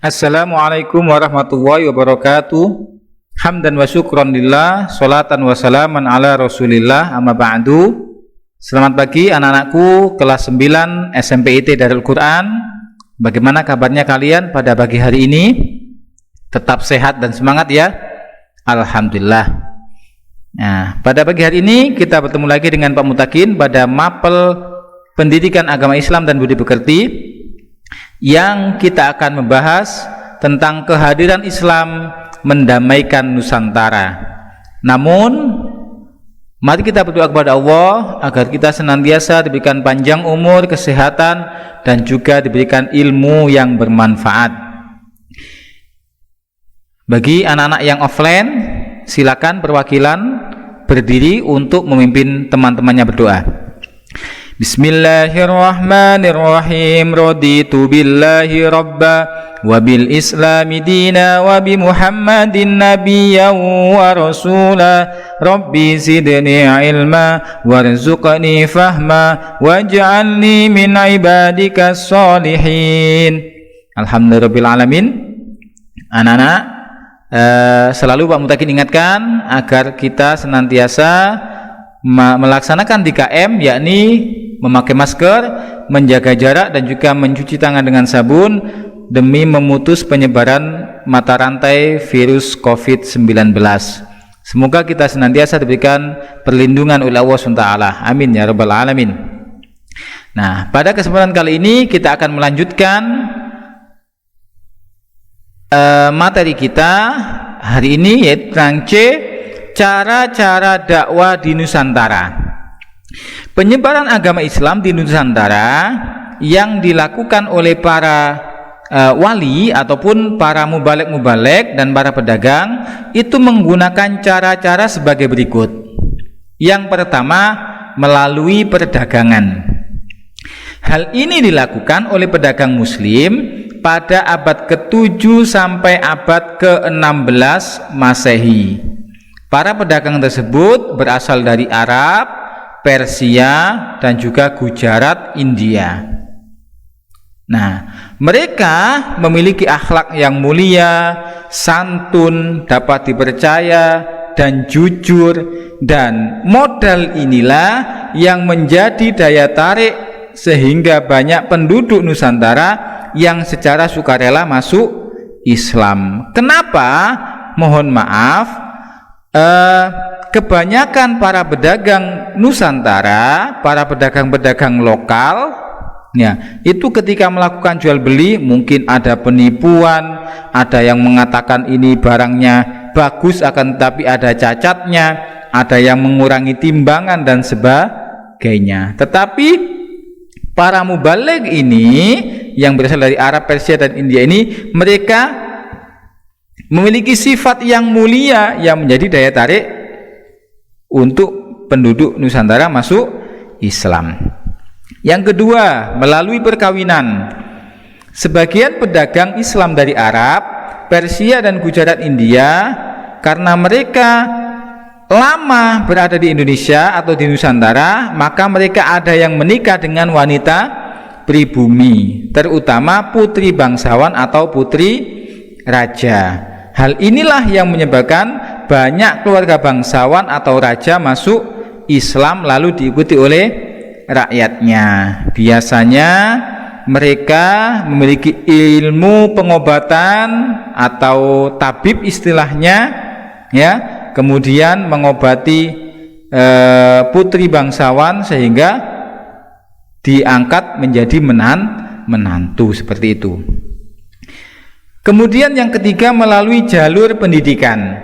Assalamualaikum warahmatullahi wabarakatuh. Hamdan wa syukran lillah, salatan wa salaman ala rasulillah, amma ba'du. Selamat pagi anak-anakku kelas 9 SMPIT Darul Quran. Bagaimana kabarnya kalian pada pagi hari ini? Tetap sehat dan semangat ya? Alhamdulillah. Nah, pada pagi hari ini kita bertemu lagi dengan Pak Mutakin pada mapel Pendidikan Agama Islam dan Budi Pekerti, yang kita akan membahas tentang kehadiran Islam mendamaikan Nusantara. Namun, mari kita berdoa kepada Allah agar kita senantiasa diberikan panjang umur, kesehatan, dan juga diberikan ilmu yang bermanfaat. Bagi anak-anak yang offline, silakan perwakilan berdiri untuk memimpin teman-temannya berdoa. Bismillahirrahmanirrahim. Raditu billahi rabba wa bil islami dina wa bi muhammadin nabiyyan wa rasula. Rabbi zidni ilma warzuqni fahma waj'alni min ibadikas salihin. Alhamdulillahirabbil alamin. Anak-anak, selalu Pak Mutakin ingatkan agar kita senantiasa melaksanakan 3M, yakni memakai masker, menjaga jarak, dan juga mencuci tangan dengan sabun demi memutus penyebaran mata rantai virus COVID-19. Semoga kita senantiasa diberikan perlindungan oleh Allah SWT. Amin ya rabbal alamin. Nah, pada kesempatan kali ini kita akan melanjutkan materi kita hari ini, yaitu tentang cara-cara dakwah di Nusantara. Penyebaran agama Islam di Nusantara yang dilakukan oleh para wali ataupun para mubalek dan para pedagang itu menggunakan cara-cara sebagai berikut. Yang pertama, melalui perdagangan. Hal ini dilakukan oleh pedagang muslim pada abad ke-7 sampai abad ke-16 Masehi. Para pedagang tersebut berasal dari Arab, Persia, dan juga Gujarat, India. Nah, mereka memiliki akhlak yang mulia, santun, dapat dipercaya, dan jujur, dan modal inilah yang menjadi daya tarik sehingga banyak penduduk Nusantara yang secara sukarela masuk Islam. Kenapa? Mohon maaf, kebanyakan para pedagang Nusantara, para pedagang-pedagang lokal, ya, itu ketika melakukan jual beli mungkin ada penipuan, ada yang mengatakan ini barangnya bagus akan tetapi ada cacatnya, ada yang mengurangi timbangan dan sebagainya. Tetapi para mubaligh ini yang berasal dari Arab, Persia, dan India ini, mereka memiliki sifat yang mulia yang menjadi daya tarik untuk penduduk Nusantara masuk Islam. Yang kedua, melalui perkawinan. Sebagian pedagang Islam dari Arab, Persia, dan Gujarat, India, karena mereka lama berada di Indonesia atau di Nusantara, maka mereka ada yang menikah dengan wanita pribumi, terutama putri bangsawan atau putri raja. Hal inilah yang menyebabkan banyak keluarga bangsawan atau raja masuk Islam lalu diikuti oleh rakyatnya. Biasanya mereka memiliki ilmu pengobatan atau tabib istilahnya, ya, kemudian mengobati putri bangsawan sehingga diangkat menjadi menantu, seperti itu. Kemudian yang ketiga, melalui jalur pendidikan.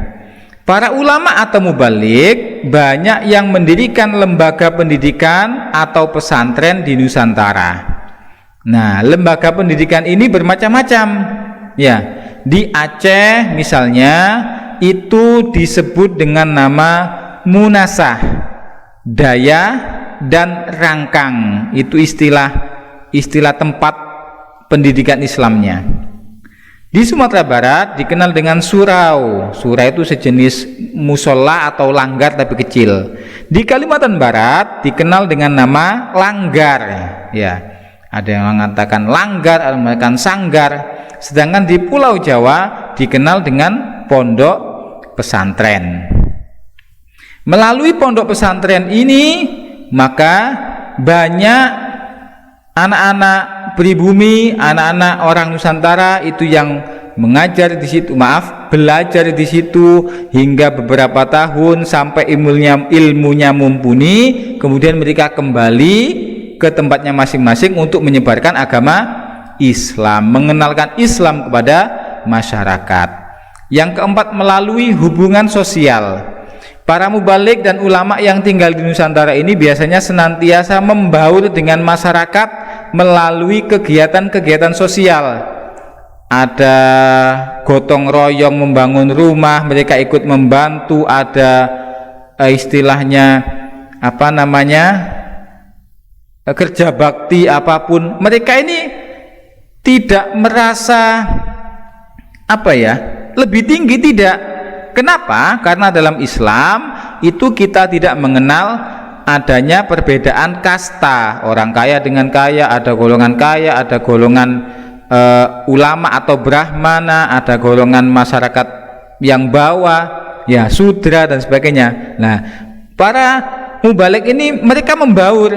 Para ulama atau mubaligh banyak yang mendirikan lembaga pendidikan atau pesantren di Nusantara. Nah, lembaga pendidikan ini bermacam-macam. Ya, di Aceh misalnya itu disebut dengan nama Munasah, Daya, dan Rangkang. Itu istilah tempat pendidikan Islamnya. Di Sumatera Barat dikenal dengan surau. Surau itu sejenis musola atau langgar tapi kecil. Di Kalimantan Barat dikenal dengan nama langgar. Ya, ada yang mengatakan langgar, ada yang mengatakan sanggar. sedangkan di Pulau Jawa dikenal dengan pondok pesantren. Melalui pondok pesantren ini maka banyak anak-anak pribumi, anak-anak orang Nusantara itu yang mengajar di situ, belajar di situ hingga beberapa tahun sampai ilmunya mumpuni, kemudian mereka kembali ke tempatnya masing-masing untuk menyebarkan agama Islam, mengenalkan Islam kepada masyarakat. Yang keempat, melalui hubungan sosial. Para mubalik dan ulama yang tinggal di Nusantara ini biasanya senantiasa membaur dengan masyarakat melalui kegiatan-kegiatan sosial. Ada gotong royong membangun rumah, mereka ikut membantu, ada istilahnya kerja bakti apapun. Mereka ini tidak merasa lebih tinggi, tidak. Kenapa? Karena dalam Islam itu kita tidak mengenal adanya perbedaan kasta, orang kaya dengan kaya, ada golongan kaya, ada golongan ulama atau brahmana, ada golongan masyarakat yang bawah, ya sudra dan sebagainya. Nah, para mubalik ini mereka membaur,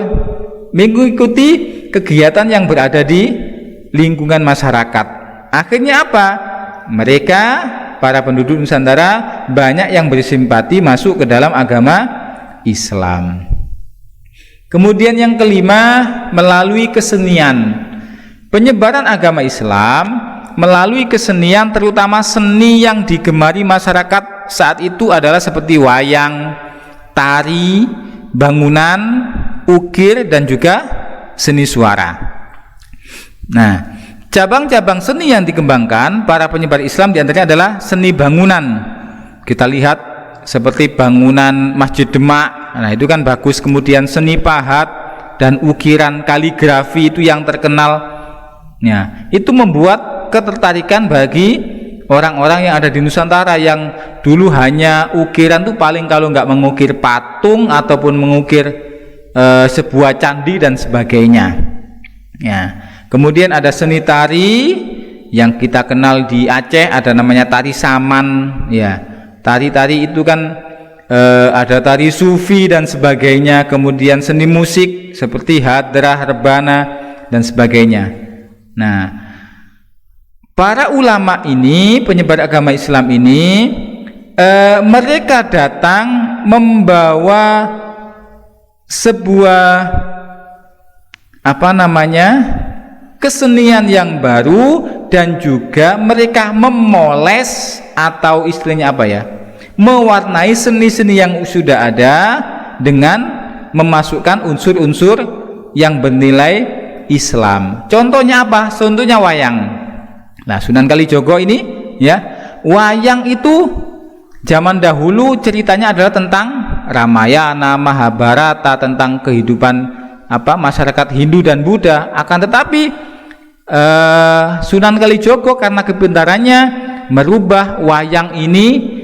mengikuti kegiatan yang berada di lingkungan masyarakat. Akhirnya apa? Mereka para penduduk Nusantara banyak yang bersimpati masuk ke dalam agama Islam. Kemudian yang kelima, melalui kesenian. Penyebaran agama Islam melalui kesenian, terutama seni yang digemari masyarakat saat itu adalah seperti wayang, tari, bangunan, ukir, dan juga seni suara. Nah, cabang-cabang seni yang dikembangkan para penyebar Islam diantaranya adalah seni bangunan. Kita lihat seperti bangunan Masjid Demak, nah itu kan bagus. Kemudian seni pahat dan ukiran kaligrafi itu yang terkenal. Ya, itu membuat ketertarikan bagi orang-orang yang ada di Nusantara yang dulu hanya ukiran tuh paling kalau nggak mengukir patung ataupun mengukir sebuah candi dan sebagainya. Ya. Kemudian ada seni tari yang kita kenal di Aceh, ada namanya tari saman, ya. Tari-tari itu kan ada tari sufi dan sebagainya. Kemudian seni musik seperti hadrah, rebana dan sebagainya. Nah, para ulama ini, penyebar agama Islam ini, mereka datang membawa sebuah kesenian yang baru, dan juga mereka memoles atau istilahnya mewarnai seni-seni yang sudah ada dengan memasukkan unsur-unsur yang bernilai Islam. Contohnya apa? Contohnya wayang. Nah, Sunan Kalijogo ini, ya, wayang itu zaman dahulu ceritanya adalah tentang Ramayana, Mahabharata, tentang kehidupan masyarakat Hindu dan Buddha. Akan tetapi Sunan Kalijogo karena kepintarannya merubah wayang ini,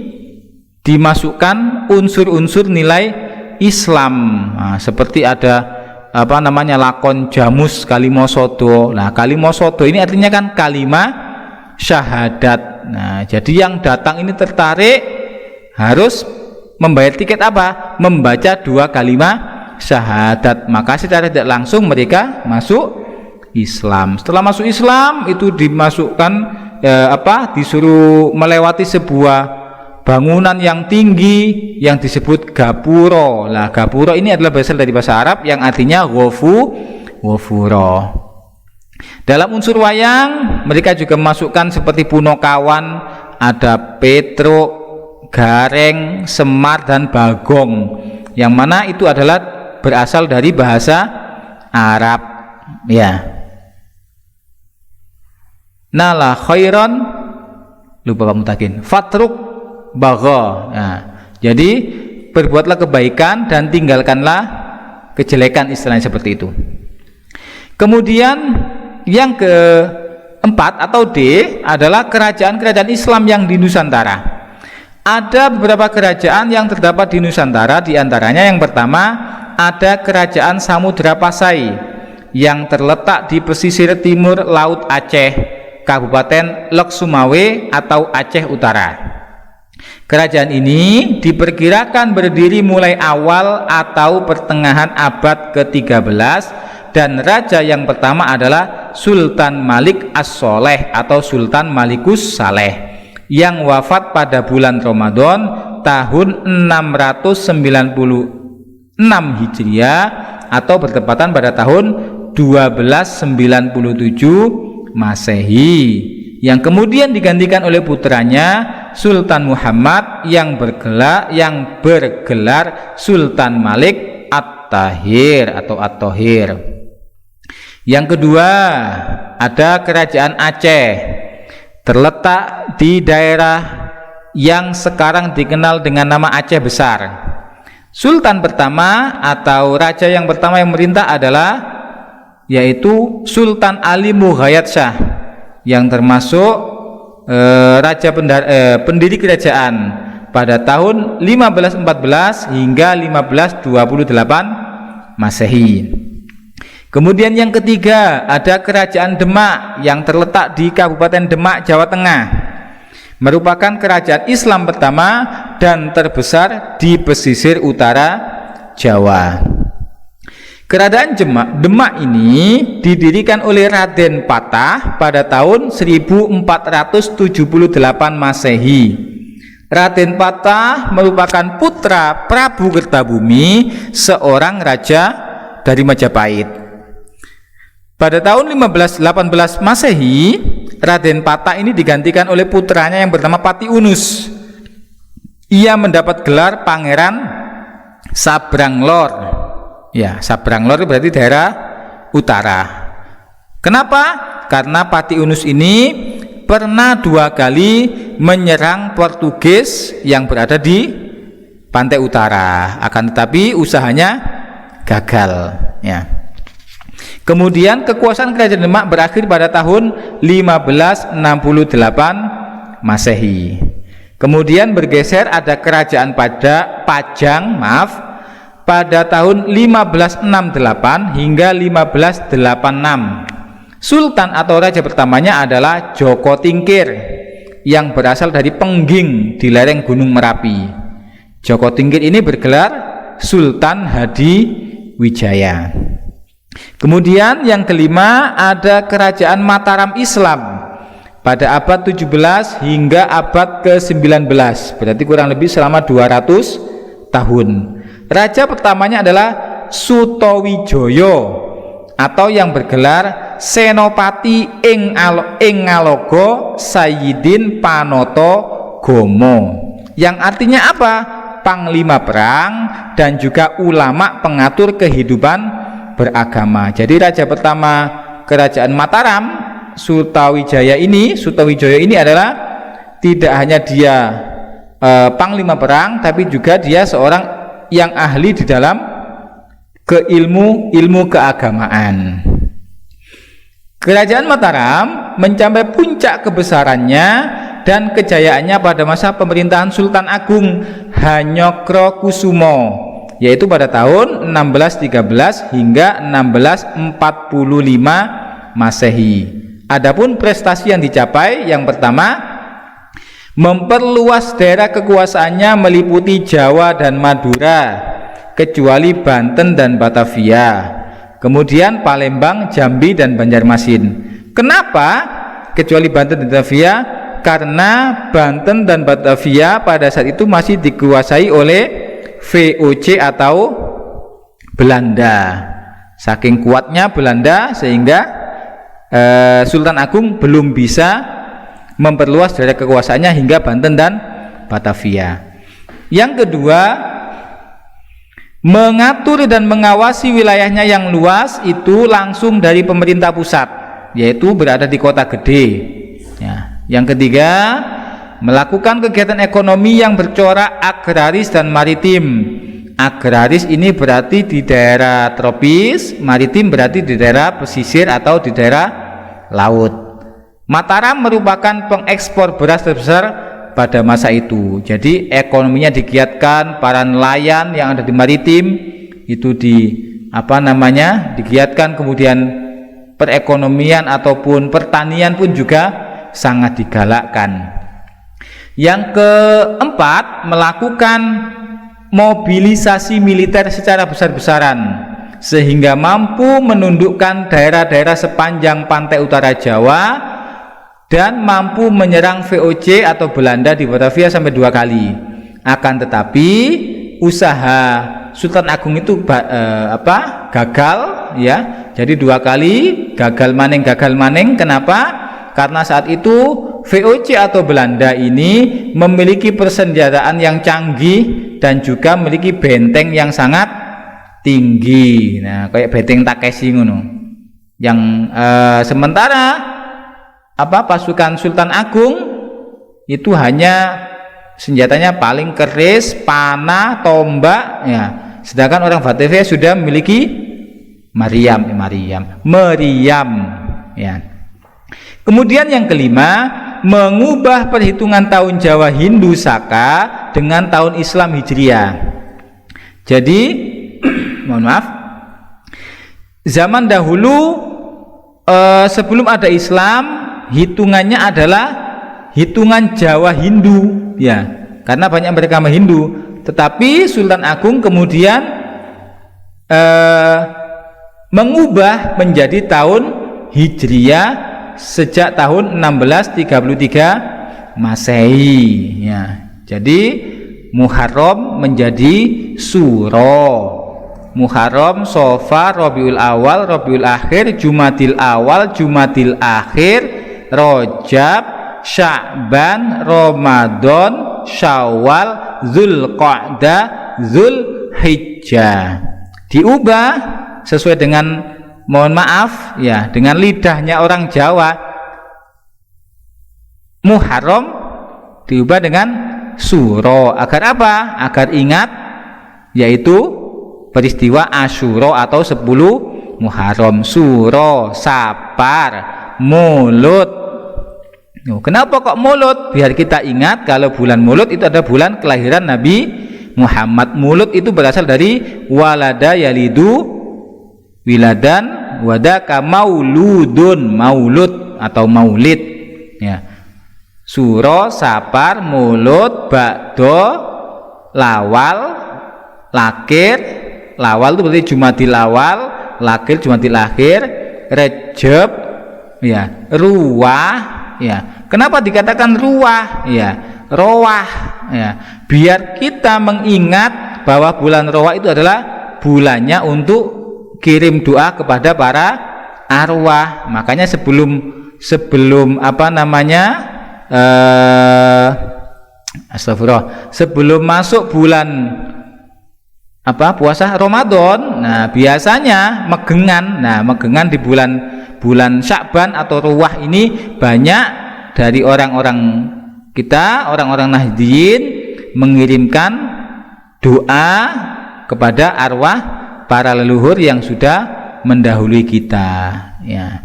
dimasukkan unsur-unsur nilai Islam. Nah, seperti ada lakon Jamus Kalimosodo. Nah, Kalimosodo ini artinya kan kalimah syahadat. Nah, jadi yang datang ini tertarik harus membayar tiket membaca 2 kalimah syahadat. Maka secara tidak langsung mereka masuk Islam. Setelah masuk Islam itu dimasukkan disuruh melewati sebuah bangunan yang tinggi yang disebut gapuro. Nah, gapuro ini adalah berasal dari bahasa Arab yang artinya ghafuro. Dalam unsur wayang mereka juga memasukkan seperti punokawan, ada petruk, gareng, semar, dan bagong, yang mana itu adalah berasal dari bahasa Arab, ya. Nala khairan, lupa Pak Mutakin, fatruk bagho. Nah, jadi berbuatlah kebaikan dan tinggalkanlah kejelekan, istilahnya seperti itu. Kemudian yang keempat atau D adalah kerajaan-kerajaan Islam yang di Nusantara. Ada beberapa kerajaan yang terdapat di Nusantara, diantaranya yang pertama ada kerajaan Samudra Pasai yang terletak di pesisir timur Laut Aceh. Kabupaten Lok Sumawe atau Aceh Utara. Kerajaan ini diperkirakan berdiri mulai awal atau pertengahan abad ke-13 dan raja yang pertama adalah Sultan Malik As-Soleh atau Sultan Malikus Saleh yang wafat pada bulan Ramadan tahun 696 Hijriah atau bertepatan pada tahun 1297 Masehi, yang kemudian digantikan oleh putranya Sultan Muhammad yang bergelar Sultan Malik At-Tahir atau At-Thohir. Yang kedua ada Kerajaan Aceh, terletak di daerah yang sekarang dikenal dengan nama Aceh Besar. Sultan pertama atau raja yang pertama yang memerintah adalah yaitu Sultan Ali Mughayat Shah, yang termasuk pendiri kerajaan pada tahun 1514 hingga 1528 Masehi. Kemudian yang ketiga ada Kerajaan Demak yang terletak di Kabupaten Demak, Jawa Tengah, merupakan kerajaan Islam pertama dan terbesar di pesisir utara Jawa. Kerajaan Demak ini didirikan oleh Raden Patah pada tahun 1478 Masehi. Raden Patah merupakan putra Prabu Kertabumi, seorang raja dari Majapahit. Pada tahun 1518 Masehi, Raden Patah ini digantikan oleh putranya yang bernama Pati Unus. Ia mendapat gelar Pangeran Sabranglor. Ya, Sabranglor berarti daerah utara. Kenapa? Karena Pati Unus ini pernah 2 kali menyerang Portugis yang berada di pantai utara, akan tetapi usahanya gagal, ya. Kemudian kekuasaan Kerajaan Demak berakhir pada tahun 1568 Masehi. Kemudian bergeser ada Kerajaan Pajang, pada tahun 1568 hingga 1586. Sultan atau raja pertamanya adalah Joko Tingkir yang berasal dari Pengging di lereng Gunung Merapi. Joko Tingkir ini bergelar Sultan Hadi Wijaya. Kemudian yang kelima ada Kerajaan Mataram Islam pada abad 17 hingga abad ke-19, berarti kurang lebih selama 200 tahun. Raja pertamanya adalah Sutowijoyo atau yang bergelar Senopati ing Ngalogo Sayyidin Panoto Gomo, yang artinya apa? Panglima perang dan juga ulama pengatur kehidupan beragama. Jadi raja pertama Kerajaan Mataram, Sutowijoyo ini adalah tidak hanya dia panglima perang, tapi juga dia seorang yang ahli di dalam ilmu keagamaan. Kerajaan Mataram mencapai puncak kebesarannya dan kejayaannya pada masa pemerintahan Sultan Agung Hanyokrokusumo, yaitu pada tahun 1613 hingga 1645 Masehi. Adapun prestasi yang dicapai, yang pertama, memperluas daerah kekuasaannya meliputi Jawa dan Madura, kecuali Banten dan Batavia. Kemudian Palembang, Jambi, dan Banjarmasin. Kenapa kecuali Banten dan Batavia? Karena Banten dan Batavia pada saat itu masih dikuasai oleh VOC atau Belanda. Saking kuatnya Belanda sehingga Sultan Agung belum bisa memperluas daerah kekuasaannya hingga Banten dan Batavia. Yang kedua, mengatur dan mengawasi wilayahnya yang luas itu langsung dari pemerintah pusat, yaitu berada di kota gede, ya. Yang ketiga, melakukan kegiatan ekonomi yang bercorak agraris dan maritim. Agraris ini berarti di daerah tropis, maritim berarti di daerah pesisir atau di daerah laut. Mataram merupakan pengekspor beras terbesar pada masa itu. Jadi ekonominya digiatkan, para nelayan yang ada di maritim itu digiatkan, kemudian perekonomian ataupun pertanian pun juga sangat digalakkan. Yang keempat, melakukan mobilisasi militer secara besar-besaran sehingga mampu menundukkan daerah-daerah sepanjang pantai utara Jawa dan mampu menyerang VOC atau Belanda di Batavia sampai 2 kali. Akan tetapi usaha Sultan Agung itu gagal ya. Jadi 2 kali gagal maning. Kenapa? Karena saat itu VOC atau Belanda ini memiliki persenjataan yang canggih dan juga memiliki benteng yang sangat tinggi. Nah, kayak benteng Takeshi ngono. Yang sementara pasukan Sultan Agung itu hanya senjatanya paling keris, panah, tombak ya. Sedangkan orang Batavia sudah memiliki meriam ya. Kemudian yang kelima, mengubah perhitungan tahun Jawa Hindu Saka dengan tahun Islam Hijriah. Jadi mohon maaf, zaman dahulu sebelum ada Islam, hitungannya adalah hitungan Jawa Hindu ya, karena banyak beragama Hindu. Tetapi Sultan Agung kemudian mengubah menjadi tahun Hijriah sejak tahun 1633 Masehi ya. Jadi Muharram menjadi Suro, Muharram, Safar, Rabiul Awal, Rabiul Akhir, Jumadil Awal, Jumadil Akhir, Rajab, Sya'ban, Ramadan, Syawal, Zulqa'dah, Zulhijjah. Diubah sesuai dengan, mohon maaf ya, dengan lidahnya orang Jawa. Muharram diubah dengan Suro. Agar apa? Agar ingat yaitu peristiwa Asyura atau 10 Muharram. Suro, Sapar, Mulut. Kenapa kok Mulut? Biar kita ingat kalau bulan Mulut itu ada bulan kelahiran Nabi Muhammad. Mulut itu berasal dari walada yalidu wiladan, wadaka mauludun, maulud atau maulid ya. Suro, Sapar, Mulut, Ba'do, Lawal, Lakir. Lawal itu berarti Jumadil Awal, Lakir Jumadil Akhir, Rejab ya, Ruwah ya. Kenapa dikatakan Ruwah ya, Rowah ya? Biar kita mengingat bahwa bulan Rowah itu adalah bulannya untuk kirim doa kepada para arwah. Makanya sebelum astagfirullah, sebelum masuk bulan puasa Ramadan, nah biasanya megengan. Nah, megengan di bulan Sya'ban atau Ruwah ini banyak dari orang-orang kita, orang-orang Nahdliyin mengirimkan doa kepada arwah para leluhur yang sudah mendahului kita ya.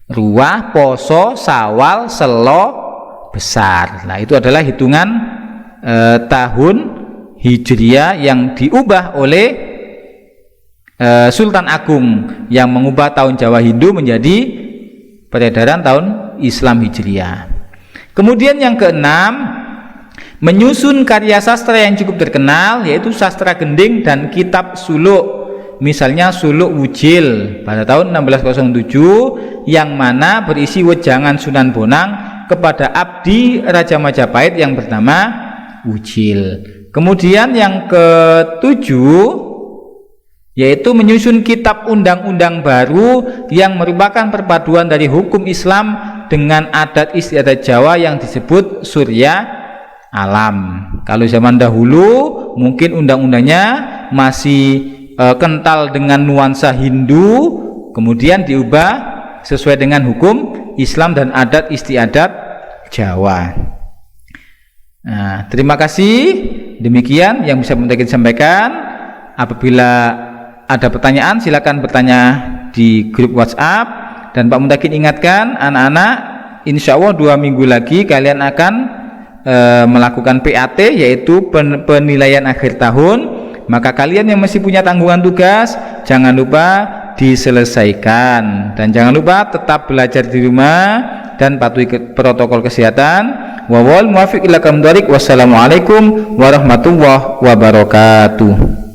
Ruwah, Poso, Sawal, Selo, Besar. Nah, itu adalah hitungan tahun Hijriah yang diubah oleh Sultan Agung yang mengubah tahun Jawa Hindu menjadi peredaran tahun Islam Hijriah. Kemudian yang keenam, menyusun karya sastra yang cukup terkenal, yaitu sastra gending dan kitab suluk. Misalnya suluk Wujil pada tahun 1607 yang mana berisi wejangan Sunan Bonang kepada abdi Raja Majapahit yang bernama Wujil. Kemudian yang ketujuh, yaitu menyusun kitab undang-undang baru yang merupakan perpaduan dari hukum Islam dengan adat istiadat Jawa yang disebut Surya Alam. Kalau zaman dahulu mungkin undang-undangnya masih kental dengan nuansa Hindu, kemudian diubah sesuai dengan hukum Islam dan adat istiadat Jawa. Nah, terima kasih. Demikian yang bisa saya sampaikan. Apabila ada pertanyaan, silakan bertanya di grup WhatsApp. Dan Pak Muntakin ingatkan anak-anak, insya Allah 2 minggu lagi kalian akan melakukan PAT, yaitu penilaian akhir tahun. Maka kalian yang masih punya tanggungan tugas, jangan lupa diselesaikan. Dan jangan lupa tetap belajar di rumah dan patuhi protokol kesehatan. Wal muwaffiq ila aqwamit thoriq. Wassalamualaikum warahmatullahi wabarakatuh.